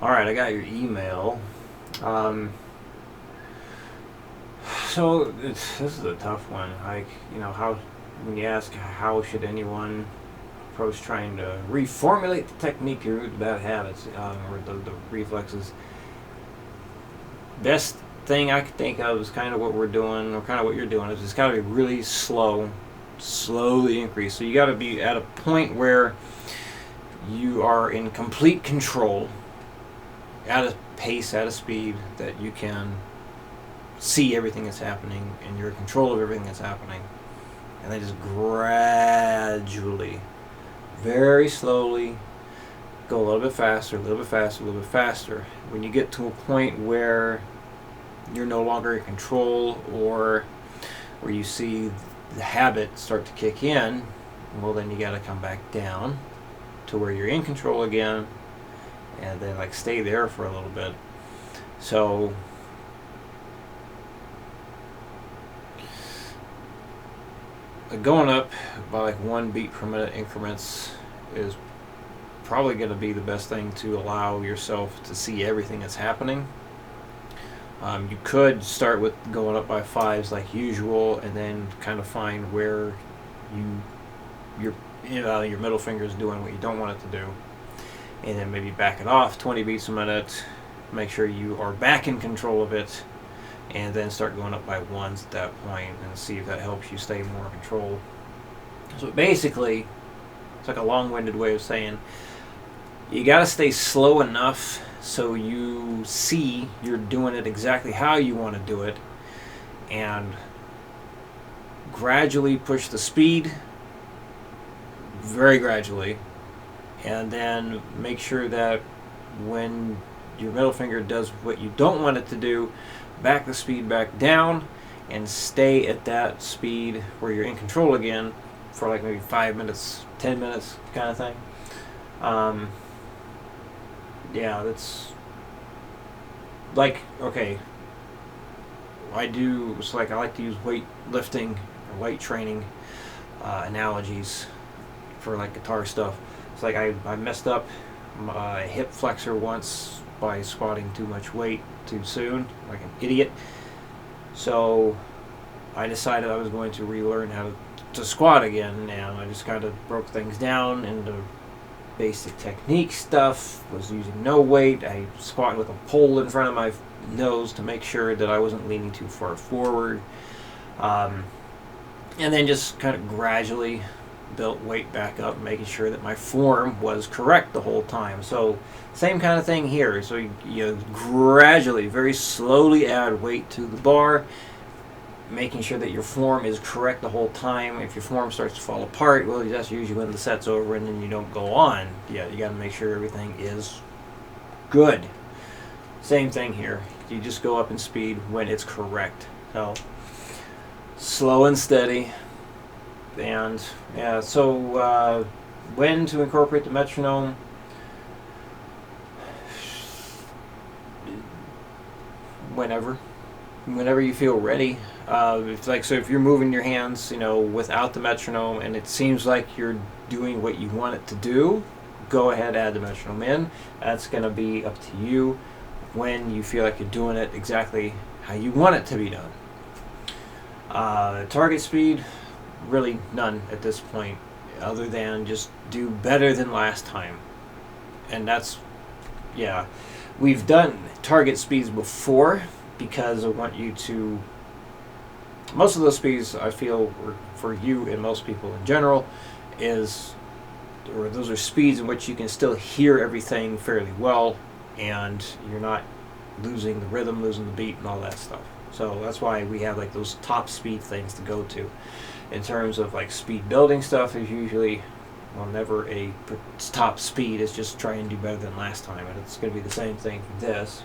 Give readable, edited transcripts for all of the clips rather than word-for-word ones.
All right, I got your email. Um, this is a tough one. Like, how when you ask how should anyone approach trying to reformulate the technique to root bad habits or the reflexes, best thing I could think of is kind of what we're doing, or kind of what you're doing. Is it's got to be really slow, slowly increase. So you got to be at a point where you are in complete control, at a pace, at a speed that you can see everything that's happening and you're in control of everything that's happening. And then just gradually, very slowly, go a little bit faster, a little bit faster, a little bit faster. When you get to a point where you're no longer in control, or where you see the habit start to kick in, well, then you got to come back down to where you're in control again, and then like stay there for a little bit. So going up by like 1 beat per minute increments is probably going to be the best thing to allow yourself to see everything that's happening. You could start with going up by fives like usual, and then kind of find where you your middle finger is doing what you don't want it to do, and then maybe back it off 20 beats a minute. Make sure you are back in control of it, and then start going up by ones at that point, and see if that helps you stay more in control. So basically, it's like a long-winded way of saying you got to stay slow enough so you see you're doing it exactly how you want to do it, and gradually push the speed, very gradually, and then make sure that when your middle finger does what you don't want it to do, back the speed back down and stay at that speed where you're in control again for like maybe 5 minutes, 10 minutes kind of thing. Yeah, that's like, okay, I like to use weightlifting or weight training analogies for like guitar stuff. It's like I messed up my hip flexor once by squatting too much weight too soon, like an idiot. So I decided I was going to relearn how to squat again, and I just kind of broke things down into basic technique stuff. Was using no weight. I squatted with a pole in front of my nose to make sure that I wasn't leaning too far forward, and then just kind of gradually built weight back up, making sure that my form was correct the whole time. So same kind of thing here. So you gradually, very slowly add weight to the bar, making sure that your form is correct the whole time. If your form starts to fall apart, well, that's usually when the set's over and then you don't go on. Yeah, you got to make sure everything is good. Same thing here. You just go up in speed when it's correct. So slow and steady. And yeah, so when to incorporate the metronome? Whenever you feel ready. It's like, so if you're moving your hands, without the metronome, and it seems like you're doing what you want it to do, go ahead, add the metronome in. That's going to be up to you when you feel like you're doing it exactly how you want it to be done. Target speed, really none at this point, other than just do better than last time. And that's, yeah, we've done target speeds before, because I want you to, most of those speeds I feel for you and most people in general those are speeds in which you can still hear everything fairly well, and you're not losing the rhythm, losing the beat, and all that stuff. So that's why we have like those top speed things to go to. In terms of like speed building stuff, is usually, well, never a top speed. It's just try and do better than last time, and it's going to be the same thing for this.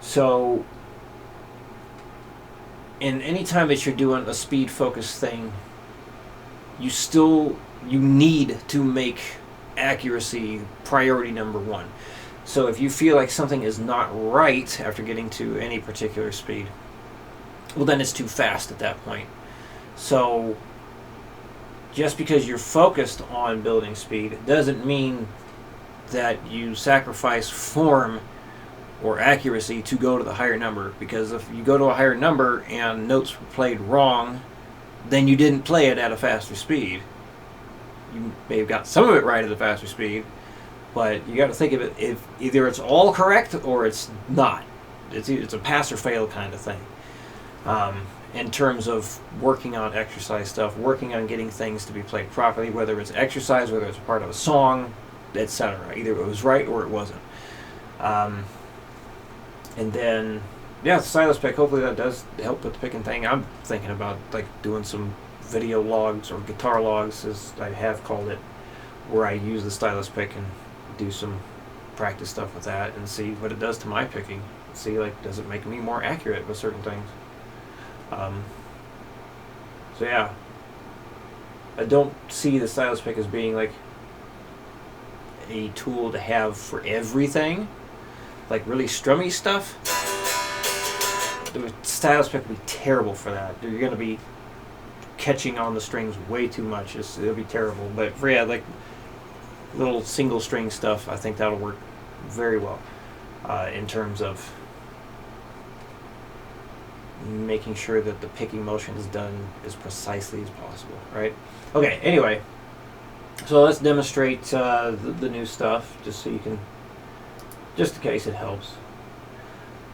So, in any time that you're doing a speed focused thing, you need to make accuracy priority number one. So if you feel like something is not right after getting to any particular speed, well, then it's too fast at that point. So just because you're focused on building speed doesn't mean that you sacrifice form or accuracy to go to the higher number, because if you go to a higher number and notes were played wrong, then you didn't play it at a faster speed. You may have got some of it right at a faster speed, but you got to think of it, if either it's all correct or it's not. It's a pass or fail kind of thing. In terms of working on exercise stuff, working on getting things to be played properly, whether it's exercise, whether it's part of a song, etc. Either it was right or it wasn't. And then, yeah, the stylus pick, hopefully that does help with the picking thing. I'm thinking about like doing some video logs or guitar logs, as I have called it, where I use the stylus pick and do some practice stuff with that and see what it does to my picking. See, like, does it make me more accurate with certain things? So yeah, I don't see the stylus pick as being like a tool to have for everything. Like really strummy stuff, the stylus pick would be terrible for that. You're going to be catching on the strings way too much. It'll be terrible. But for, yeah, like little single string stuff, I think that'll work very well in terms of making sure that the picking motion is done as precisely as possible, right? Okay, anyway, so let's demonstrate the new stuff, just so you can, just in case it helps.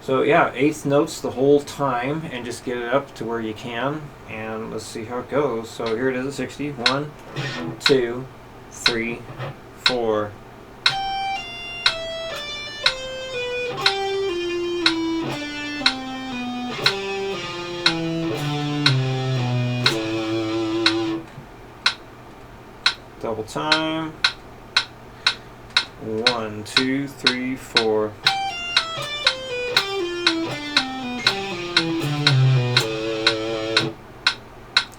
So yeah, eighth notes the whole time, and just get it up to where you can, and let's see how it goes. So here it is at 60. 1, 2, 3, 4. Double time. 1, 2, 3, 4.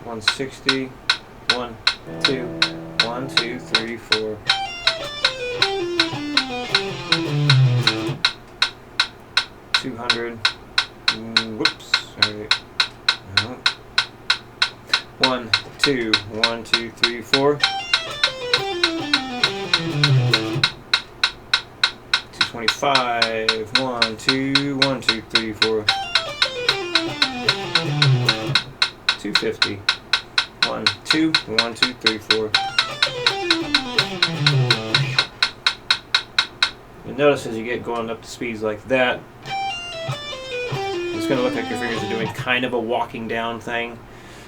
$160. 1, 2, 1, 2, 3, 4. $200. Whoops. Sorry. No. 1, 2, 1, 2, 3, 4. 225. 1, 2, 1, 2, 3, 4. 250. 1, 2, 1, 2, 3, 4. You'll notice as you get going up to speeds like that, it's going to look like your fingers are doing kind of a walking down thing.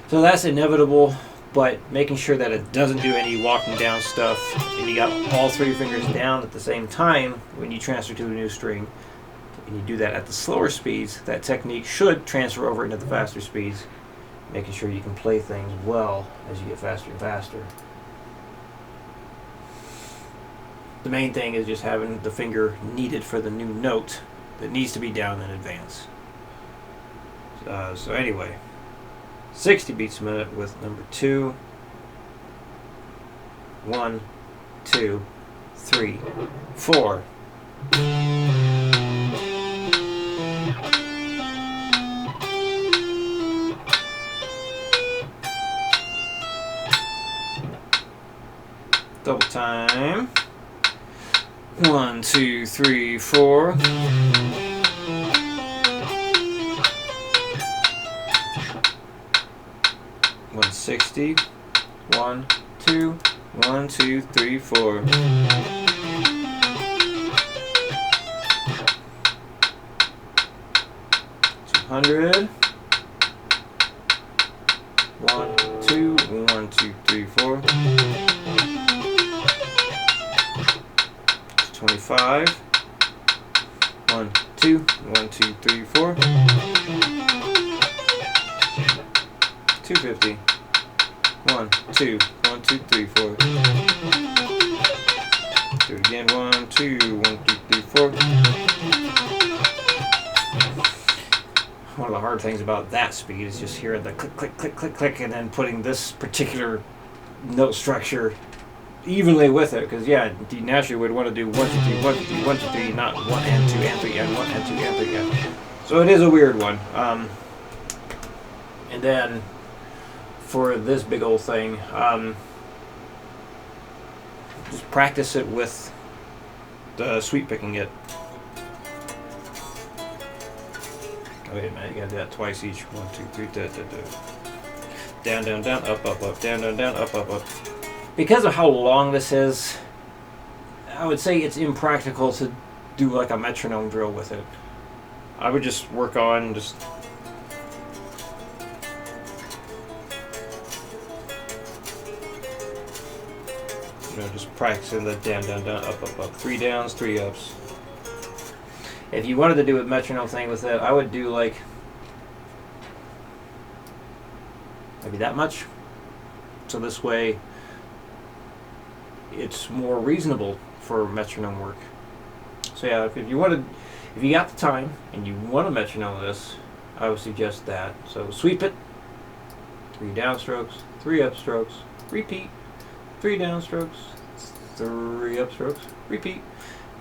So that's inevitable, but making sure that it doesn't do any walking down stuff, and you got all three fingers down at the same time when you transfer to a new string, and you do that at the slower speeds, that technique should transfer over into the faster speeds, making sure you can play things well as you get faster and faster. The main thing is just having the finger needed for the new note that needs to be down in advance. So anyway, 60 beats a minute with number 2. 1, 2, 3, 4. Double time. 1, 2, 3, 4. 160. 1, 2, 1, 2, 3, 4. 200. 1, 2, 1, 2, 3, 4. 25. 1, 2, 1, 2, 3, 4. 250. 1, 2, 1, 2, 3, 4. Do it again. 1, 2, 1, 2, 3, 4. One of the hard things about that speed is just hearing the click, click, click, click, click, and then putting this particular note structure evenly with it, because yeah, you naturally would want to do 1, 2, 3, 1, 2, 3, 1, 2, 3, not 1 and 2 and 3 and 1 and 2 and 3 and. So it is a weird one. And then for this big old thing, just practice it with sweep picking it. Oh, wait a minute, you gotta do that twice each. 1, 2, 3, down, down, down, up, up, up, down, down, down, up, up, up. Because of how long this is, I would say it's impractical to do like a metronome drill with it. I would just work on just just practicing the down, down, down, up, up, up. 3 downs, 3 ups. If you wanted to do a metronome thing with it, I would do like maybe that much. So this way it's more reasonable for metronome work. So yeah, if you got the time and you want to metronome this, I would suggest that. So sweep it, 3 downstrokes, 3 upstrokes, repeat, 3 downstrokes, 3 upstrokes, repeat,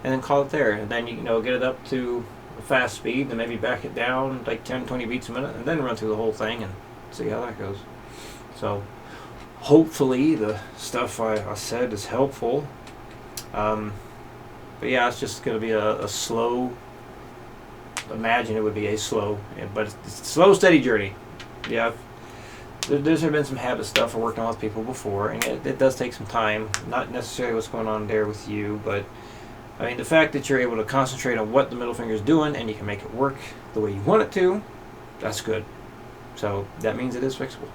and then call it there. And then you get it up to a fast speed, and maybe back it down like 10-20 beats a minute, and then run through the whole thing and see how that goes. So hopefully the stuff I said is helpful. But yeah, it's just going to be a slow. Imagine it would be a slow, but it's a slow, steady journey. Yeah. There's been some habit stuff I worked on with people before, and it does take some time. Not necessarily what's going on there with you, but I mean the fact that you're able to concentrate on what the middle finger is doing and you can make it work the way you want it to, that's good. So that means it is fixable.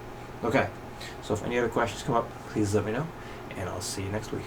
Okay, so if any other questions come up, please let me know, and I'll see you next week.